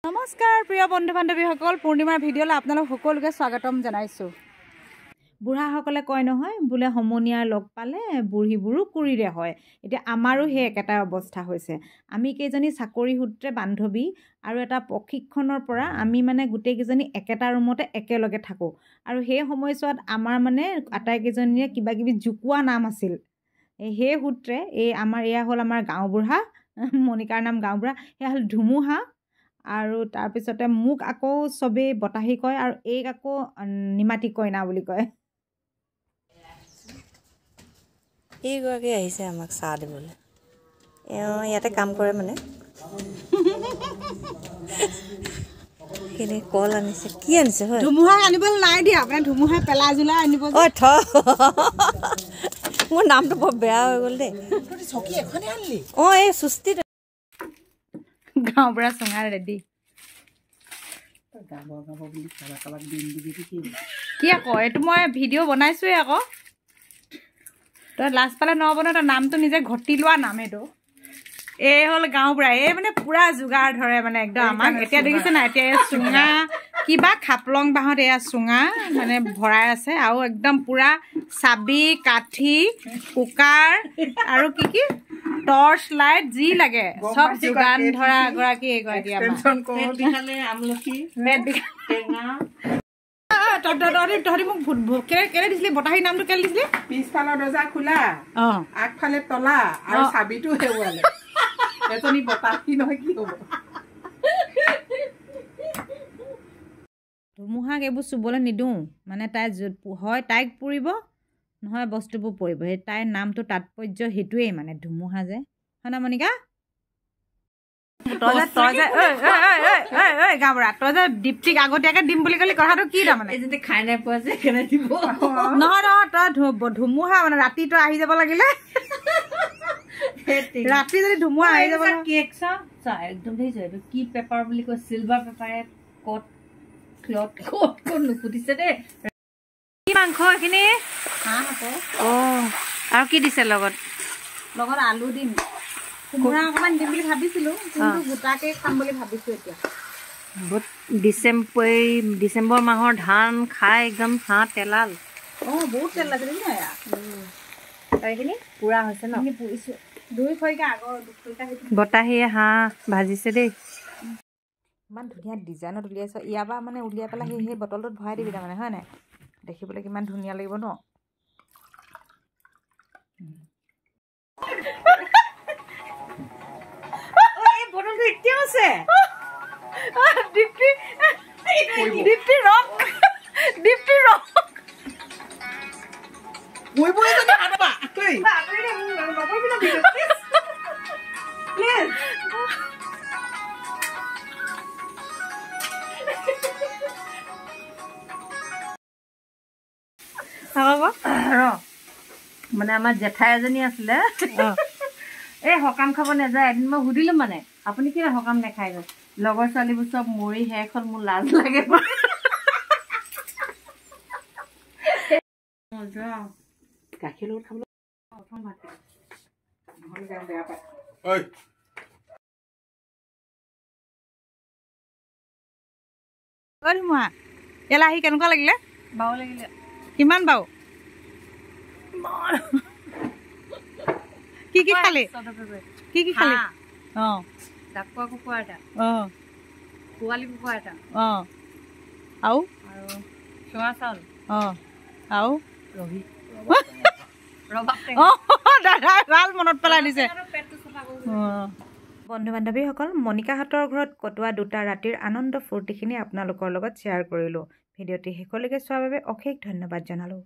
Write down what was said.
নমস্কাৰ প্ৰিয় বন্ধু বান্ধৱীসকল পূৰ্ণিমাৰ ভিডিঅ'লৈ আপোনালোক সকলোকে স্বাগতম জনাইছোঁ। বুঢ়াসকলে কয় নহয় বোলে সমনীয়াৰ লগ পালে বুঢ়ীবোৰো কুৰিৰে হয়। এতিয়া আমাৰো সেই একেটা অৱস্থা হৈছে। আমি কেইজনী চাকৰি সূত্ৰে বান্ধৱী আৰু এটা প্ৰশিক্ষণৰ পৰা আমি মানে গোটেইকেইজনী একেটা ৰুমতে একেলগে থাকোঁ আৰু সেই সময়ছোৱাত আমাৰ মানে আটাইকেইজনীয়ে কিবা কিবি জোকোৱা নাম আছিল। সেই সূত্ৰে আমাৰ এয়া হ'ল আমাৰ গাঁওবুঢ়া, মণিকাৰ নাম গাঁওবুঢ়া, সেয়া হ'ল ধুমুহা। আৰু তাৰপিছতে মোক আকৌ চবেই বতাহী কয় আৰু এইক আকৌ নিমাতী কইনা বুলি কয়। এইগৰাকী আহিছে আমাক চাহ দিবলৈ। এওঁ ইয়াতে কাম কৰে মানে। কল আনিছে, কি আনিছে হয়? ধুমুহাক আনিবলৈ নাই দিয়া, মানে ধুমুহাই পেলাই জোলাই আনিব। মোৰ নামটো বৰ বেয়া হৈ গ'ল দেই। অঁ এই সুস্থিত গাঁওবুঢ়া চুঙা ৰেডি। কি আকৌ এইটো মই ভিডিঅ' বনাইছোৱে আকৌ। তই লাজ পালে নহ'ব নহয়, তই নামটো নিজে ঘটি লোৱা নাম এইটো। এই হ'ল গাঁওবুঢ়া, এই মানে পুৰা যোগাৰ ধৰে মানে একদম আমাক। এতিয়া দেখিছে নাই, এতিয়া এই চুঙা কিবা খাপলং বাঁহত এয়া চুঙা মানে ভৰাই আছে আৰু একদম পুৰা চাবি কাঠি কুকাৰ আৰু কি টৰ্চ লাইট যি লাগে চব যোগান ধৰা এগৰাকী এইগৰাকী তহঁতি মোক কেলে দিছিলি? বতাহী নামটো কেলে দিছিলি? পিছফালৰ দৰ্জা খোলা, আগফালে তলা আৰু চাবিটো হেৰুৱালে। এজনী বতাহী নহয় কি হ'ব? ধুমুহাক এইবোৰ চুবলৈ নিদিওঁ, মানে তাই হয় তাইক পুৰিব নহয় বস্তুবোৰ পৰিব। সেই তাইৰ নামটো তাৎপৰ্য সেইটোৱেই মানে ধুমুহা যে, হয় না মণিকা? তই যে দীপ্তিক আগতীয়াকে দিম বুলি ক'লি, কথাটো কি তাৰমানে? খাই নাই পোৱা যে কেনে দিব? নহয় তই ধুমুহা মানে ৰাতি তই আহি যাব লাগিলে, ৰাতি যদি ধুমুহা আহি যাব। কেক চা একদম দেখিছো এইটো কি পেপাৰ বুলি কয়, চিলভাৰ পেপাৰে কট ক্লথ ক'ত নুফুটিছে দেই। কি মাংস এইখিনি? হাঁহ আকৌ। অঁ আৰু কি দিছে লগত? লগত আলু দিম, কোমোৰা অকণমান দিম বুলি ভাবিছিলোঁ, কিন্তু গোটাকে খাম বুলি ভাবিছোঁ এতিয়া। ডিচেম্বৰ মাহৰ ধান খাই একদম হাঁহ তেলাল। অঁ বহুত তেল লাগিলে ন এয়া। এইখিনি পুৰা হৈছে ন? পুৰিছোঁ 2 খৰিকা আগৰ 2 খৰিকা। বতাহীয়ে হাঁহ ভাজিছে দেই। ইমান ধুনীয়া ডিজাইনত উলিয়াইছ। ইয়াৰ পৰা মানে উলিয়াই পেলাই সেই বটলটোত ভৰাই দিবি তাৰমানে, হয় নাই? দেখিবলৈ কিমান ধুনীয়া লাগিব ন? এই বটলটো এতিয়াও আছে। দীপ্তি ৰখ। মানে আমাৰ জেঠাই এজনী আছিলে, এই সকাম খাব নাযায়। এদিন মই সুধিলো মানে আপুনি কিয় সকাম নাখাই গ'ল? লগৰ ছোৱালীবোৰ চব মৰি শেষ হ'ল, মোৰ লাজ লাগে। গাখীৰ লগত খাবলৈ বেয়া পায়। ধুমুহা ইয়ালৈ আহি কেনেকুৱা লাগিলে? বাও লাগিলে। কিমান বাও? কি খালি? কি খালি? অঁ ডাকুৱা কুকুৰা এটা, পোৱালি কুকুৰা এটা, আৰু চোৱা চাউল, আৰু ৰহি দাদাই ভাল মনত পেলাই দিছে। বন্ধু বান্ধৱীসকল, মণিকাহঁতৰ ঘৰত কটোৱা 2টা ৰাতিৰ আনন্দ ফূৰ্তিখিনি আপোনালোকৰ লগত শ্বেয়াৰ কৰিলোঁ। ভিডিঅ'টি শেষলৈকে চোৱাৰ বাবে অশেষ ধন্যবাদ জনালোঁ।